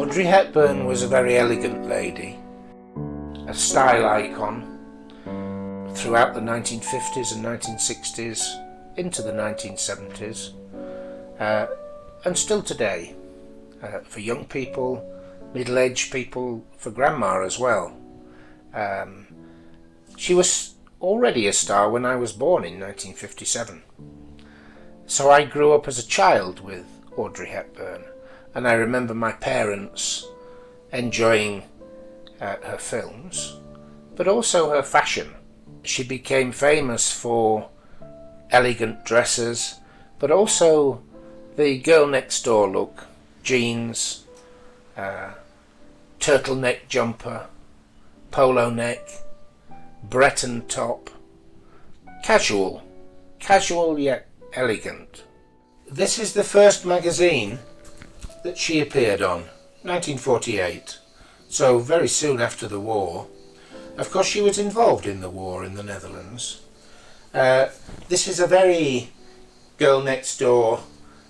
Audrey Hepburn was a very elegant lady, a style icon throughout the 1950s and 1960s into the 1970s, and still today, for young people, middle-aged people, for grandma as well. She was already a star when I was born in 1957. So I grew up as a child with Audrey Hepburn, and I remember my parents enjoying her films, but also her fashion. She became famous for elegant dresses, but also the girl next door look, jeans, turtleneck jumper, polo neck, Breton top, casual yet elegant. This is the first magazine that she appeared on, 1948, so very soon after the war. Of course she was involved in the war in the Netherlands. This is a very girl next door,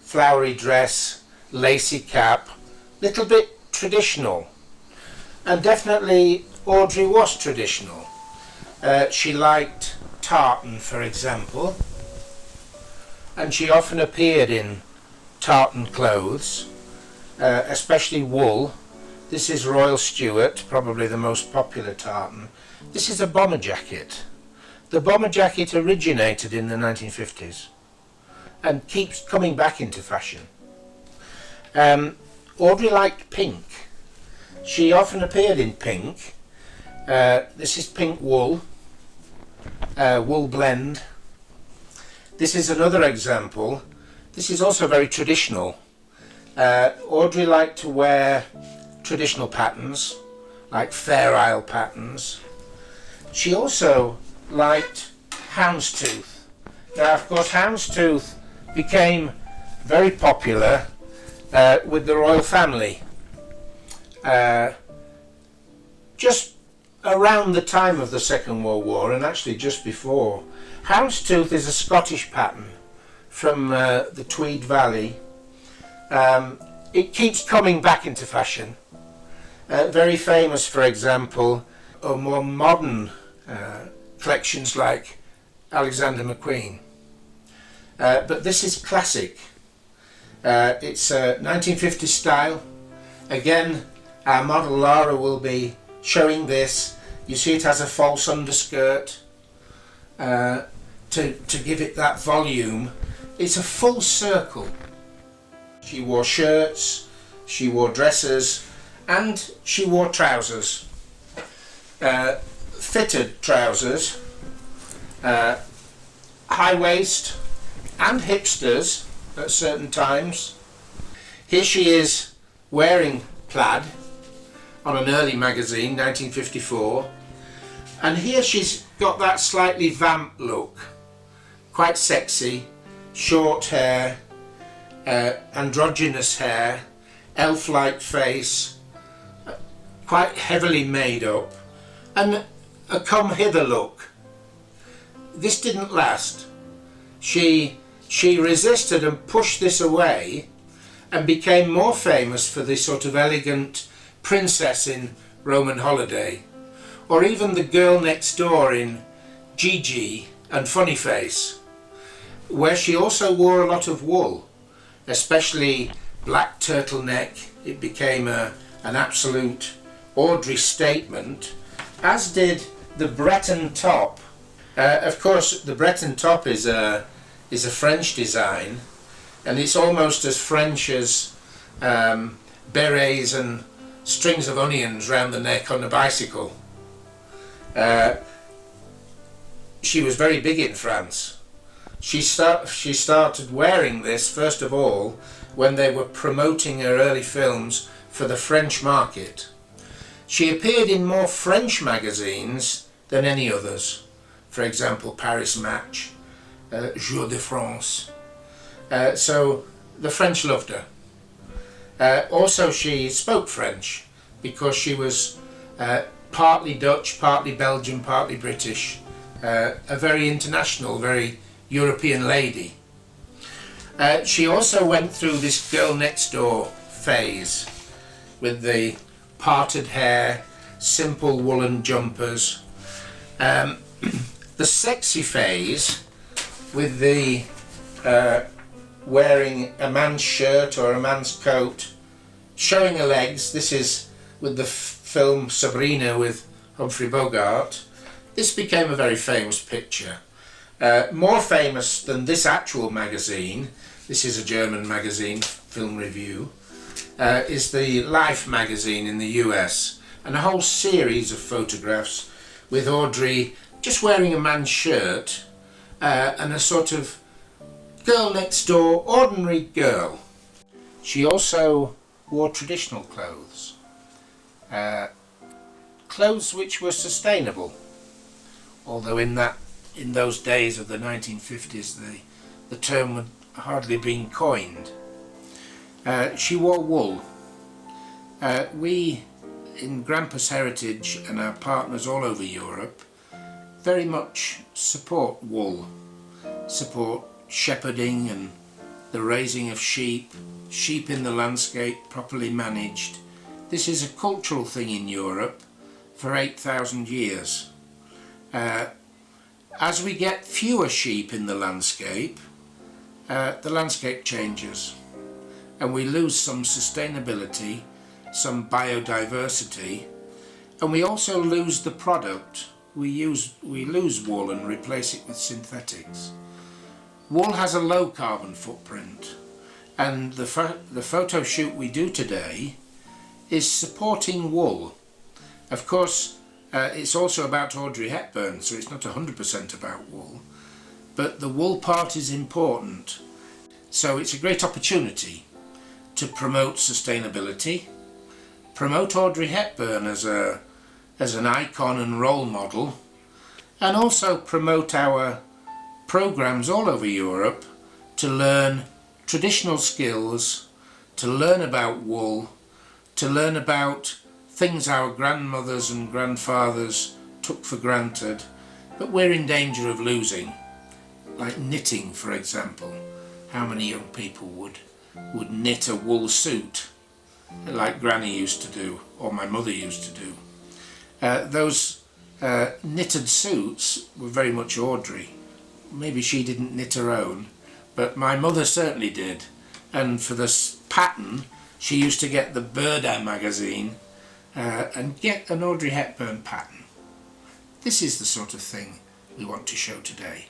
flowery dress, lacy cap, little bit traditional, and definitely Audrey was traditional. She liked tartan, for example, and she often appeared in tartan clothes, especially wool. This is Royal Stuart, probably the most popular tartan. This is a bomber jacket. The bomber jacket originated in the 1950s and keeps coming back into fashion. Audrey liked pink. She often appeared in pink. This is pink wool, wool blend. This is another example. This is also very traditional. Audrey liked to wear traditional patterns, like Fair Isle patterns. She also liked houndstooth. Now, of course, houndstooth became very popular with the royal family. Just around the time of the Second World War, and actually just before. Houndstooth is a Scottish pattern from the Tweed Valley. It keeps coming back into fashion. Very famous, for example, are more modern collections like Alexander McQueen. But this is classic. It's a 1950s style. Again, our model Laura will be showing this. You see it has a false underskirt to give it that volume. It's a full circle. She wore shirts, she wore dresses, and she wore trousers. Fitted trousers, high waist and hipsters at certain times. Here she is wearing plaid on an early magazine, 1954, and here she's got that slightly vamp look, quite sexy, short hair, androgynous hair, elf-like face, quite heavily made up, and a come hither look. This didn't last. She resisted and pushed this away and became more famous for the sort of elegant princess in Roman Holiday, or even the girl next door in Gigi and Funny Face, where she also wore a lot of wool, especially black turtleneck. It became an absolute Audrey statement, as did the Breton top. Of course, the Breton top is a French design, and it's almost as French as berets and strings of onions round the neck on a bicycle. She was very big in France. She started wearing this, first of all, when they were promoting her early films for the French market. She appeared in more French magazines than any others. For example, Paris Match, Jour de France. So the French loved her. Also, she spoke French because she was partly Dutch, partly Belgian, partly British. A very international, very European lady. She also went through this girl next door phase. with the parted hair, simple woolen jumpers. The sexy phase with the wearing a man's shirt or a man's coat, showing her legs. This is with the film Sabrina with Humphrey Bogart. This became a very famous picture. More famous than this actual magazine, this is a German magazine, Film Review, is the Life magazine in the US, and a whole series of photographs with Audrey just wearing a man's shirt and a sort of girl next door, ordinary girl. She also wore traditional clothes, clothes which were sustainable, although in those days of the 1950s the term had hardly been coined. She wore wool. We in Grampus Heritage and our partners all over Europe very much support wool, support shepherding and the raising of sheep in the landscape properly managed. This is a cultural thing in Europe for 8,000 years. As we get fewer sheep in the landscape changes and we lose some sustainability, some biodiversity, and we also lose the product. We lose wool and replace it with synthetics. Wool has a low carbon footprint, and the photo shoot we do today is supporting wool. Of course, it's also about Audrey Hepburn, so it's not 100% about wool, but the wool part is important. So it's a great opportunity to promote sustainability, promote Audrey Hepburn as an icon and role model, and also promote our programs all over Europe to learn traditional skills, to learn about wool, to learn about things our grandmothers and grandfathers took for granted, but we're in danger of losing, like knitting, for example. How many young people would knit a wool suit like Granny used to do, or my mother used to do? Those knitted suits were very much Audrey. Maybe she didn't knit her own, but my mother certainly did. And for this pattern, she used to get the Birda magazine and get an Audrey Hepburn pattern. This is the sort of thing we want to show today.